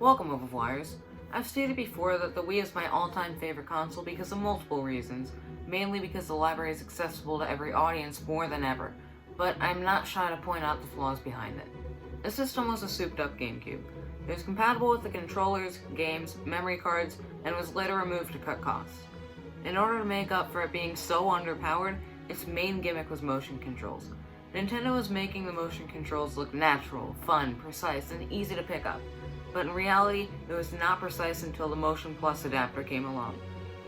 Welcome, Overflyers. I've stated before that the Wii is my all-time favorite console because of multiple reasons, mainly because the library is accessible to every audience more than ever, but I'm not shy to point out the flaws behind it. The system was a souped-up GameCube. It was compatible with the controllers, games, memory cards, and was later removed to cut costs. In order to make up for it being so underpowered, its main gimmick was motion controls. Nintendo was making the motion controls look natural, fun, precise, and easy to pick up. But in reality, it was not precise until the Motion Plus adapter came along.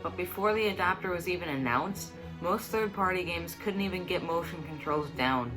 But before the adapter was even announced, most third-party games couldn't even get motion controls down.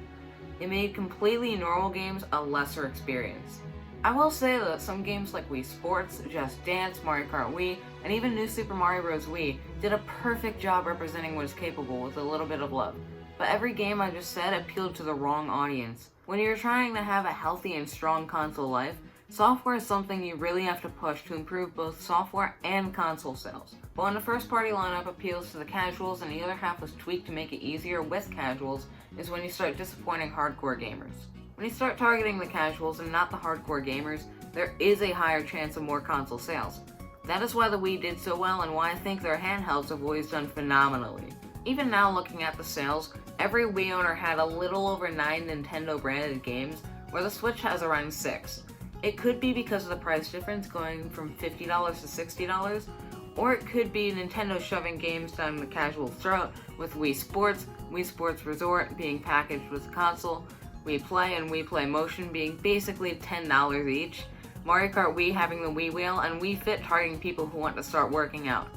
It made completely normal games a lesser experience. I will say that some games like Wii Sports, Just Dance, Mario Kart Wii, and even New Super Mario Bros. Wii did a perfect job representing what is capable with a little bit of love. But every game I just said appealed to the wrong audience. When you're trying to have a healthy and strong console life, software is something you really have to push to improve both software and console sales. But when the first-party lineup appeals to the casuals and the other half was tweaked to make it easier with casuals, is when you start disappointing hardcore gamers. When you start targeting the casuals and not the hardcore gamers, there is a higher chance of more console sales. That is why the Wii did so well and why I think their handhelds have always done phenomenally. Even now, looking at the sales, every Wii owner had a little over 9 Nintendo-branded games, where the Switch has around 6. It could be because of the price difference going from $50 to $60, or it could be Nintendo shoving games down the casual throat with Wii Sports, Wii Sports Resort being packaged with the console, Wii Play and Wii Play Motion being basically $10 each, Mario Kart Wii having the Wii Wheel, and Wii Fit targeting people who want to start working out.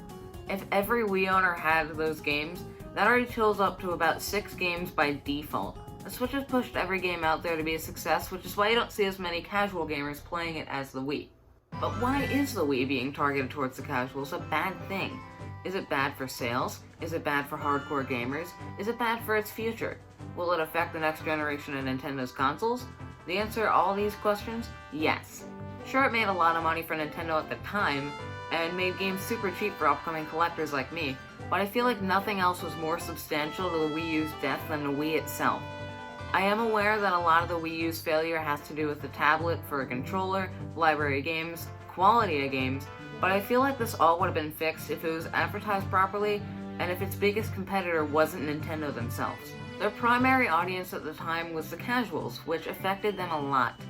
If every Wii owner had those games, that already totals up to about 6 games by default. The Switch has pushed every game out there to be a success, which is why you don't see as many casual gamers playing it as the Wii. But why is the Wii being targeted towards the casuals a bad thing? Is it bad for sales? Is it bad for hardcore gamers? Is it bad for its future? Will it affect the next generation of Nintendo's consoles? The answer to all these questions? Yes. Sure, it made a lot of money for Nintendo at the time, and made games super cheap for upcoming collectors like me, but I feel like nothing else was more substantial to the Wii U's death than the Wii itself. I am aware that a lot of the Wii U's failure has to do with the tablet for a controller, library of games, quality of games, but I feel like this all would have been fixed if it was advertised properly and if its biggest competitor wasn't Nintendo themselves. Their primary audience at the time was the casuals, which affected them a lot.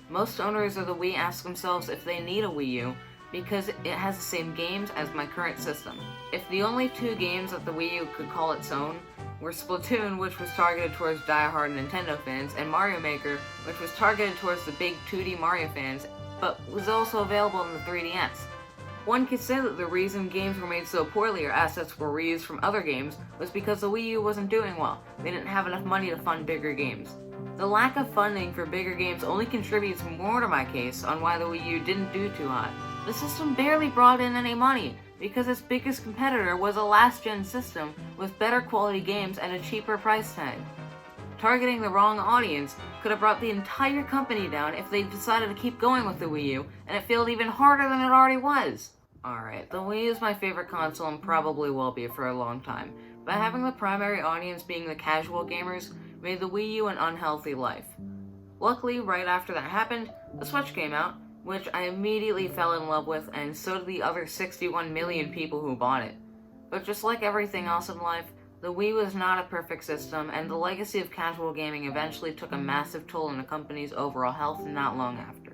Most owners of the Wii ask themselves if they need a Wii U because it has the same games as my current system. If the only 2 games that the Wii U could call its own were Splatoon, which was targeted towards die-hard Nintendo fans, and Mario Maker, which was targeted towards the big 2D Mario fans, but was also available in the 3DS. One could say that the reason games were made so poorly or assets were reused from other games was because the Wii U wasn't doing well. They didn't have enough money to fund bigger games. The lack of funding for bigger games only contributes more to my case on why the Wii U didn't do too hot. The system barely brought in any money, because its biggest competitor was a last-gen system with better quality games and a cheaper price tag. Targeting the wrong audience could have brought the entire company down if they decided to keep going with the Wii U, and it failed even harder than it already was. Alright, the Wii is my favorite console and probably will be for a long time, but having the primary audience being the casual gamers made the Wii U an unhealthy life. Luckily, right after that happened, the Switch came out, which I immediately fell in love with, and so did the other 61 million people who bought it. But just like everything else in life, the Wii was not a perfect system, and the legacy of casual gaming eventually took a massive toll on the company's overall health not long after.